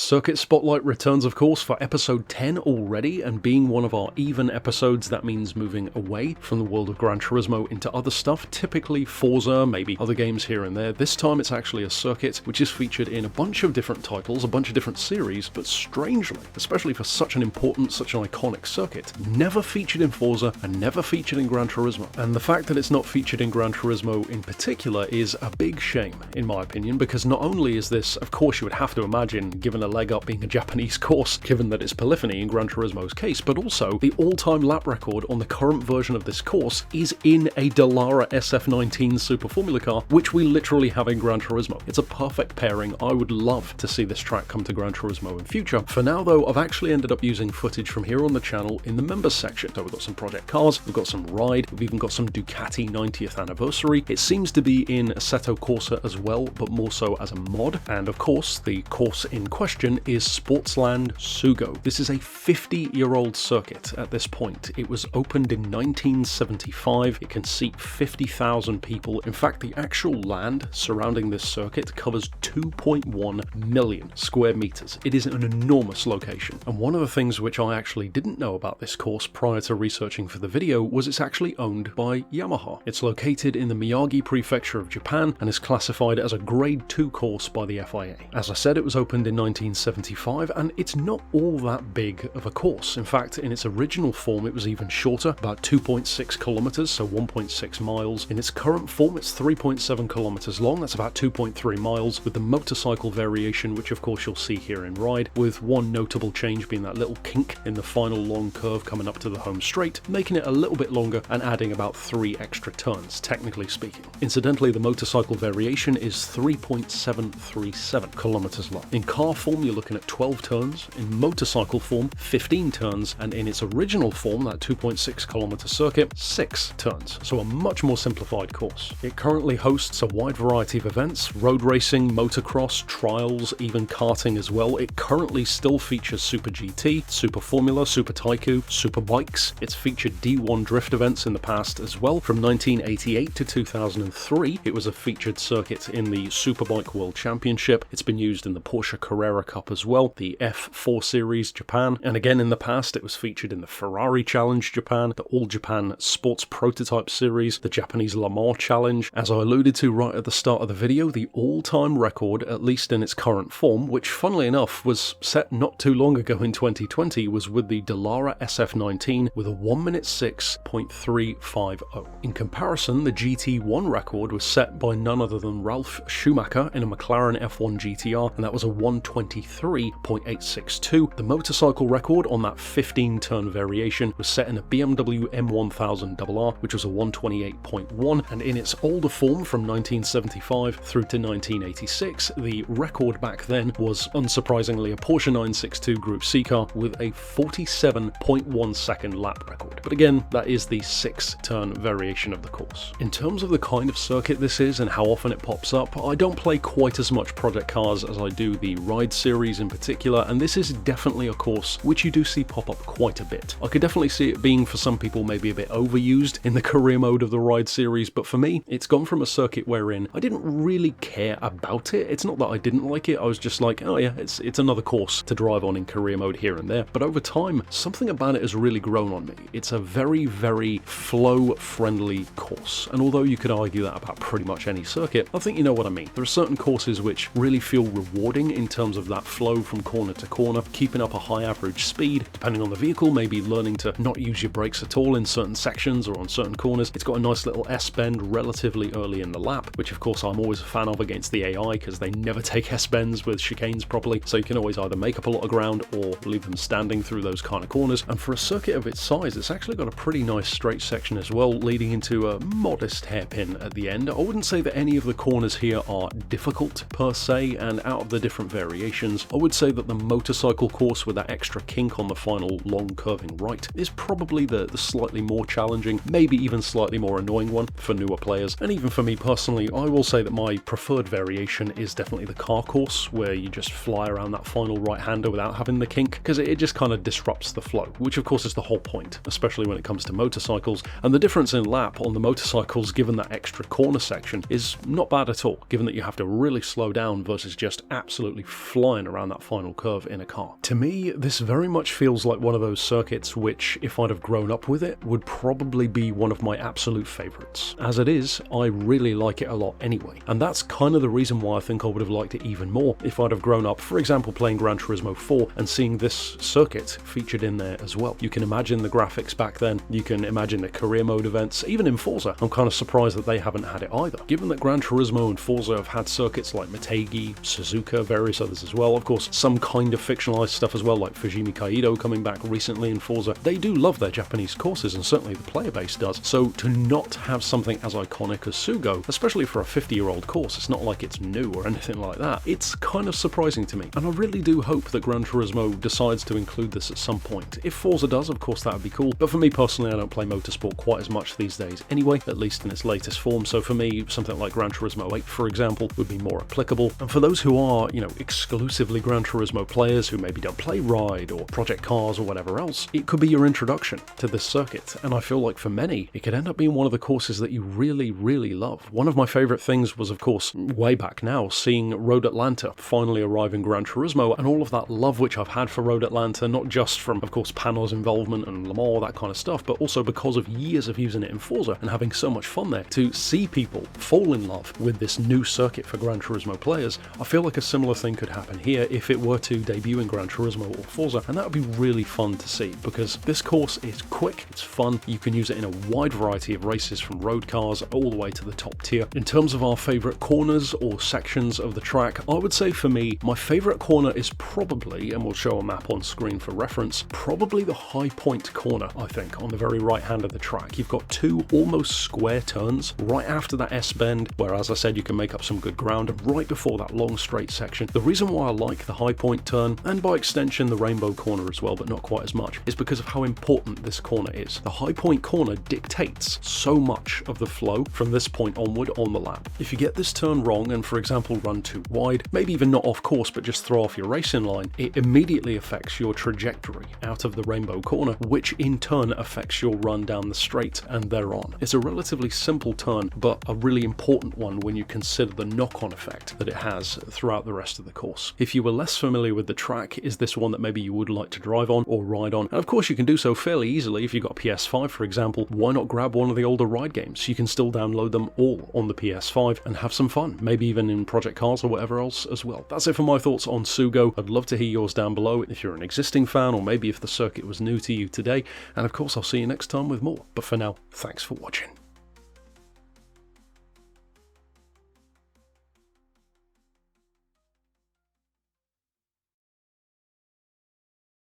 Circuit Spotlight returns, of course, for episode 10 already, and being one of our even episodes, that means moving away from the world of Gran Turismo into other stuff, typically Forza, maybe other games here and there. This time it's actually a circuit which is featured in a bunch of different titles, a bunch of different series, but strangely, especially for such an important, such an iconic circuit, never featured in Forza and never featured in Gran Turismo. And the fact that it's not featured in Gran Turismo in particular is a big shame, in my opinion, because not only is this, of course you would have to imagine, given a leg up being a Japanese course, given that it's polyphony in Gran Turismo's case, but also the all-time lap record on the current version of this course is in a Dallara SF19 Super Formula car, which we literally have in Gran Turismo. It's a perfect pairing. I would love to see this track come to Gran Turismo in future. For now though, I've actually ended up using footage from here on the channel in the members section. So we've got some Project Cars, we've got some Ride, we've even got some Ducati 90th anniversary. It seems to be in Assetto Corsa as well, but more so as a mod. And of course, the course in question is Sportsland Sugo. This is a 50-year-old circuit at this point. It was opened in 1975. It can seat 50,000 people. In fact, the actual land surrounding this circuit covers 2.1 million square meters. It is an enormous location. And one of the things which I actually didn't know about this course prior to researching for the video was it's actually owned by Yamaha. It's located in the Miyagi prefecture of Japan and is classified as a grade 2 course by the FIA. As I said, it was opened in 1975 and it's not all that big of a course. In fact, in its original form it was even shorter, about 2.6 kilometers, so 1.6 miles. In its current form it's 3.7 kilometers long, that's about 2.3 miles, with the motorcycle variation, which of course you'll see here in Ride, with one notable change being that little kink in the final long curve coming up to the home straight, making it a little bit longer and adding about 3 extra turns, technically speaking. Incidentally, the motorcycle variation is 3.737 kilometers long. In car form, you're looking at 12 turns, in motorcycle form, 15 turns, and in its original form, that 2.6 kilometer circuit, 6 turns. So a much more simplified course. It currently hosts a wide variety of events, road racing, motocross, trials, even karting as well. It currently still features Super GT, Super Formula, Super Taiku, Super Bikes. It's featured D1 drift events in the past as well. From 1988 to 2003, it was a featured circuit in the Superbike World Championship. It's been used in the Porsche Carrera Cup as well, the F4 Series Japan, and again in the past it was featured in the Ferrari Challenge Japan, the All Japan Sports Prototype Series, the Japanese Le Mans Challenge. As I alluded to right at the start of the video, the all-time record, at least in its current form, which funnily enough was set not too long ago in 2020, was with the Dallara SF19 with a 1 minute 6.350. In comparison, the GT1 record was set by none other than Ralf Schumacher in a McLaren F1 GTR, and that was a 123.862. The motorcycle record on that 15-turn variation was set in a BMW M1000RR, which was a 128.1, and in its older form from 1975 through to 1986, the record back then was unsurprisingly a Porsche 962 Group C car with a 47.1 second lap record. But again, that is the 6-turn variation of the course. In terms of the kind of circuit this is and how often it pops up, I don't play quite as much Project Cars as I do the Ride series in particular, and this is definitely a course which you do see pop up quite a bit. I could definitely see it being, for some people, maybe a bit overused in the career mode of the Ride series, but for me, it's gone from a circuit wherein I didn't really care about it. It's not that I didn't like it, I was just like, oh yeah, it's another course to drive on in career mode here and there. But over time, something about it has really grown on me. It's a very, very flow-friendly course, and although you could argue that about pretty much any circuit, I think you know what I mean. There are certain courses which really feel rewarding in terms of that flow from corner to corner, keeping up a high average speed, depending on the vehicle, maybe learning to not use your brakes at all in certain sections or on certain corners. It's got a nice little S-bend relatively early in the lap, which of course I'm always a fan of against the AI because they never take S-bends with chicanes properly, so you can always either make up a lot of ground or leave them standing through those kind of corners. And for a circuit of its size, it's actually got a pretty nice straight section as well, leading into a modest hairpin at the end. I wouldn't say that any of the corners here are difficult per se, and out of the different variations, I would say that the motorcycle course with that extra kink on the final long curving right is probably the slightly more challenging, maybe even slightly more annoying one for newer players. And even for me personally, I will say that my preferred variation is definitely the car course, where you just fly around that final right-hander without having the kink, because it just kind of disrupts the flow, which of course is the whole point, especially when it comes to motorcycles. And the difference in lap on the motorcycles, given that extra corner section, is not bad at all, given that you have to really slow down versus just absolutely flying line around that final curve in a car. To me, this very much feels like one of those circuits which, if I'd have grown up with it, would probably be one of my absolute favourites. As it is, I really like it a lot anyway, and that's kind of the reason why I think I would have liked it even more if I'd have grown up, for example, playing Gran Turismo 4 and seeing this circuit featured in there as well. You can imagine the graphics back then, you can imagine the career mode events, even in Forza. I'm kind of surprised that they haven't had it either. Given that Gran Turismo and Forza have had circuits like Motegi, Suzuka, various others as well, of course some kind of fictionalized stuff as well, like Fujimi Kaido coming back recently in Forza, they do love their Japanese courses, and certainly the player base does. So to not have something as iconic as Sugo, especially for a 50-year-old course, it's not like it's new or anything like that, it's kind of surprising to me. And I really do hope that Gran Turismo decides to include this at some point. If Forza does, of course that would be cool, but for me personally, I don't play motorsport quite as much these days anyway, at least in its latest form, so for me, something like Gran Turismo 8, for example, would be more applicable. And for those who are, exclusively Gran Turismo players who maybe don't play Ride or Project Cars or whatever else, it could be your introduction to this circuit, and I feel like for many, it could end up being one of the courses that you really, really love. One of my favourite things was, of course, way back now, seeing Road Atlanta finally arrive in Gran Turismo, and all of that love which I've had for Road Atlanta, not just from, of course, Panor's involvement and Le Mans, that kind of stuff, but also because of years of using it in Forza and having so much fun there. To see people fall in love with this new circuit for Gran Turismo players, I feel like a similar thing could happen here if it were to debut in Gran Turismo or Forza, and that would be really fun to see, because this course is quick, it's fun, you can use it in a wide variety of races from road cars all the way to the top tier. In terms of our favourite corners or sections of the track, I would say for me, my favourite corner is probably, and we'll show a map on screen for reference, probably the High Point corner, I think, on the very right hand of the track. You've got two almost square turns right after that S-bend, where, as I said, you can make up some good ground, and right before that long straight section. The reason why I like the High Point turn, and by extension the Rainbow corner as well, but not quite as much, is because of how important this corner is. The High Point corner dictates so much of the flow from this point onward on the lap. If you get this turn wrong and, for example, run too wide, maybe even not off course but just throw off your racing line, it immediately affects your trajectory out of the Rainbow corner, which in turn affects your run down the straight and thereon. It's a relatively simple turn, but a really important one when you consider the knock-on effect that it has throughout the rest of the course. If you were less familiar with the track, is this one that maybe you would like to drive on or ride on? And of course you can do so fairly easily. If you've got a PS5, for example, why not grab one of the older ride games? You can still download them all on the PS5 and have some fun, maybe even in Project Cars or whatever else as well. That's it for my thoughts on Sugo. I'd love to hear yours down below if you're an existing fan, or maybe if the circuit was new to you today, and of course I'll see you next time with more. But for now, thanks for watching.